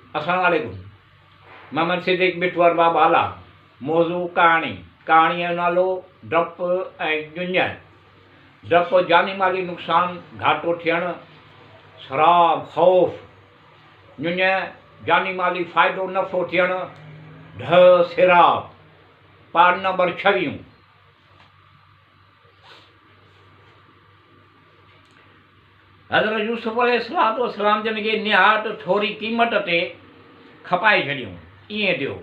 अस्सलाम वालेकुम। मोहम्मद सिद्दीक बिटवर बाबा आला। मौजू कहानी। कहानी जो नालो डप ऐं जुंज। डप जानी माली नुक़सान, घाटो थियणु, शराब, ख़ौफ़। जुंज जानी माली फ़ाइदो नफ़ो थियणु, ढ सिराब। Part number 26। हज़रत यूसुफ अलैहिस्सलाम जन खे निहायत थोरी क़ीमत ते खपाए छॾियूं। ईअं थियो,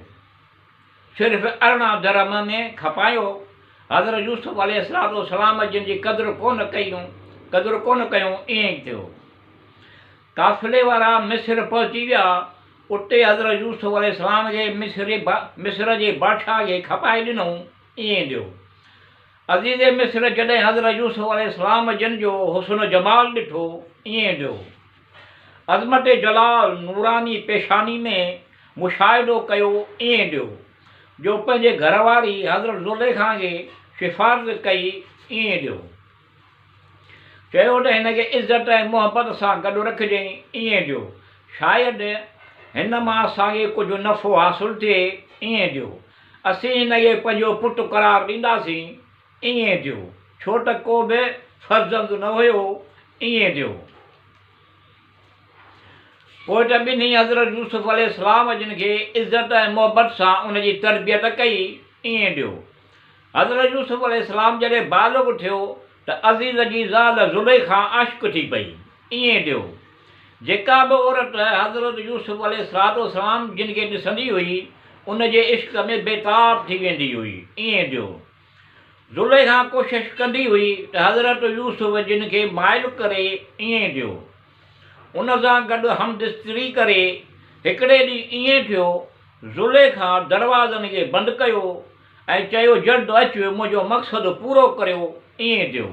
सिर्फ़ु 18 दरहम में खपायो। हज़रत यूसुफ अलैहिस्सलाम जिन जी क़दुरु कोन कयूं। ईअं ई थियो। काफ़िले वारा मिस्र पहुची विया। उते हज़रत यूसुफ अलैहिस्सलाम खे मिस्र जे बादशाह खे खपाए ॾिनऊं। ईअं थियो। अज़ीज़ मिस्र जॾहिं हज़रत यूसुफ अलैहिस्सलाम जिन जो हुस्न जमाल ॾिठो, ईअं थियो। अज़मत जलाल नूरानी पेशानी में मुशाहिदो कयो। ईअं थियो जो पंहिंजे घरवारी हज़रत ज़ुलेखा खे सिफ़ारिश कई। ईअं थियो। चयो त हिन खे इज़त ऐं मुहबत सां गॾु रखिजांइ। ईअं थियो। शायदि हिन मां असांखे कुझु नफ़ो हासिलु थिए। ईअं थियो। असीं हिन खे पंहिंजो पुटु क़रार ॾींदासीं। ईअं थियो। छो त को बि फ़र्ज़ंद न हुयो। ईअं थियो। पोइ त ॿिन्ही हज़रत यूसुफ अलैहिस्सलाम जिन खे इज़त ऐं मुहबत सां उन जी तरबियत कई। ईअं थियो। हज़रत यूसुफ अलैहिस्सलाम जॾहिं बालिग़ थियो त अज़ीज़ जी ज़ाल ज़ुलेखा आशिक़ थी पई। ईअं थियो। जेका बि औरत हज़रत यूसुफ अलैहिस्सलाम जिन खे ॾिसंदी हुई, उन जे इश्क़ में बेताब थी वेंदी हुई। ईअं थियो। ज़ुलेखा कोशिशि कंदी हुई त हज़रत यूसुफ जिन खे माइल करे। ईअं थियो। उन सां गॾु हमदिस्तरी करे। हिकिड़े ॾींहुं ईअं थियो, ज़ुलेखा दरवाज़नि खे बंदि कयो ऐं चयो, जल्द अचु, मुंहिंजो मक़सदु पूरो करियो। ईअं थियो।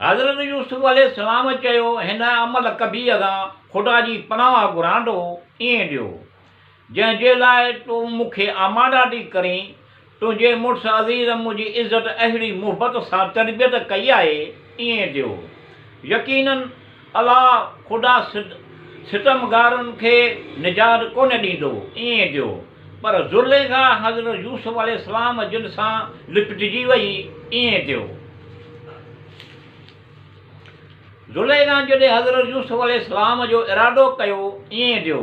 हज़रत यूसुफ अलैहिस्सलाम चयो, हिन अमल कबीह खां ख़ुदा जी पनाह घुरां थो। ईअं थियो। जंहिंजे लाइ तूं मूंखे आमादा थी करीं, तुंहिंजे मुड़ुसु अज़ीज़ मुंहिंजी इज़त अहिड़ी मुहबत सां तरबियत कई आहे। ईअं थियो। यकीनन अलाह ख़ुदा सितमगारनि खे निजात कोन ॾींदो। ईअं थियो। पर ज़ुलेखा हज़रत यूसुफ अलैहिस्सलाम जिन सां लिपटिजी वई। ईअं थियो। ज़ुलेखा जॾहिं हज़रत यूसुफ अलैहिस्सलाम जो इरादो कयो। ईअं थियो।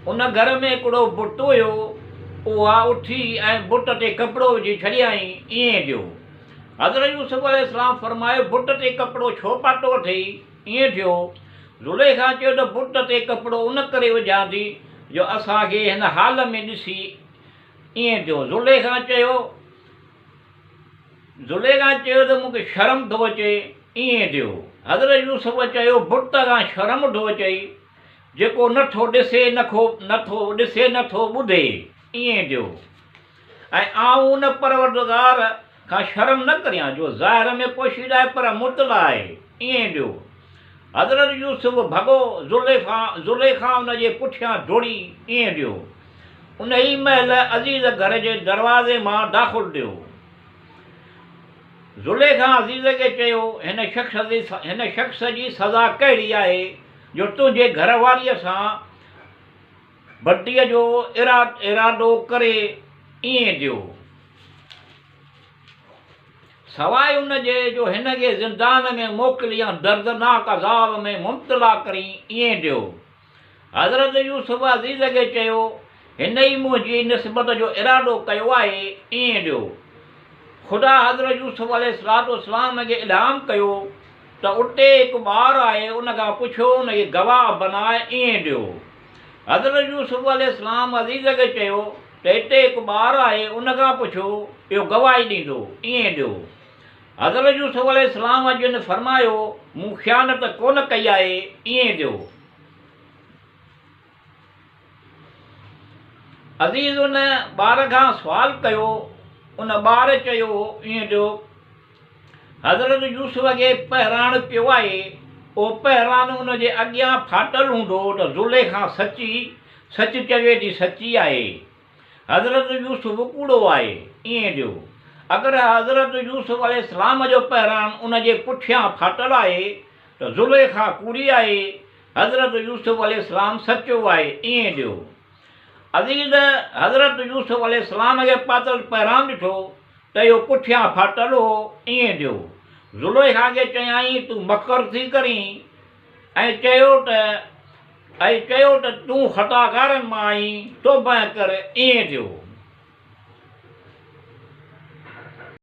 उन घर में हिकिड़ो बुत हुयो। उहा उथी ऐं बुट ते कपिड़ो विझी छॾियईं। ईअं थियो। हज़रत यूसुफ अलैहिस्सलाम फरमायो, बुट ते कपिड़ो छो पातो अथई? ईअं थियो। ज़ुलेखा चयो त बुट ते कपिड़ो उन करे विझां थी जो असांखे हिन हाल में ॾिसी। ईअं थियो। ज़ुलेखा चयो त मूंखे शर्म थो अचे। ईअं थियो। हज़रत यूसुफ चयो, बुट खां शर्म थो अचई, जेको नथो ॾिसे नथो ॿुधे। ईअं थियो। ऐं आऊं उन परवरदिगार खां शर्म न करियां जो ज़ाहिर में पोशीदा आहे पर मुतला आहे। ईअं थियो। हज़रत यूसुफ भॻो। ज़ुलेखा उन जे पुठियां दौड़ी। ईअं थियो। उन ई महिल अज़ीज़ घर जे दरवाज़े मां दाख़िलु थियो। ज़ुलेखा अज़ीज़ खे चयो, हिन शख़्स जी सज़ा कहिड़ी आहे जो तुंहिंजे घरवारीअ सां बदीअ जो इरादो करे। ईअं थियो। सवाइ उन जे जो हिन खे ज़िंदान में मोकिली या दर्दनाक अज़ाब में मुब्तला करी। ईअं थियो। हज़रत यूसुफ अज़ीज़ खे चयो, हिन ई मुंहिंजी निस्बत जो इरादो कयो आहे। ईअं थियो। ख़ुदा हज़रत यूसुफ अलैहिस्सलाम खे इल्हाम कयो त उते हिकु ॿारु आहे, उन खां पुछो, उन खे गवाह बनाए। ईअं थियो। हज़रत यूसुफ अलैहिस्सलाम अज़ीज़ खे चयो त हिते हिकु ॿारु आहे, उन खां पुछो, इहो गवाही ॾींदो। ईअं थियो। हज़रत यूसुफ अलैहिस्सलाम जिन फरमायो, मूं ख़यानत कोन कई आहे। ईअं थियो। अज़ीज़ उन ॿार खां सुवाल कयो। उन ॿार चयो। ईअं थियो। हज़रत यूसुफ खे पहिराण पियो आहे। उहो पहिरान उन जे अॻियां फाटल हूंदो त ज़ुलेखा सच चवे थी, सची आहे। हज़रत यूसुफ कूड़ो आहे। ईअं थियो। अगरि हज़रत यूसुफ अलैहिस्सलाम जो पहिरान उन जे पुठियां फाटल आहे त ज़ुलेखा कूड़ी आहे, हज़रत यूसुफ अलैहिस्सलाम सचो आहे ईअं ॾियो। अज़ीज़, हज़रत यूसुफ अलैहिस्सलाम खे पातल पहिरां ॾिठो त इहो पुठियां फाटल हो, ईअं ॾियो। ज़ुलैखा खे चयाईं तूं मकर थी करीं ऐं चयो त तूं ख़ताकारनि मां आहीं, तौबा कर, ईअं ॾियो।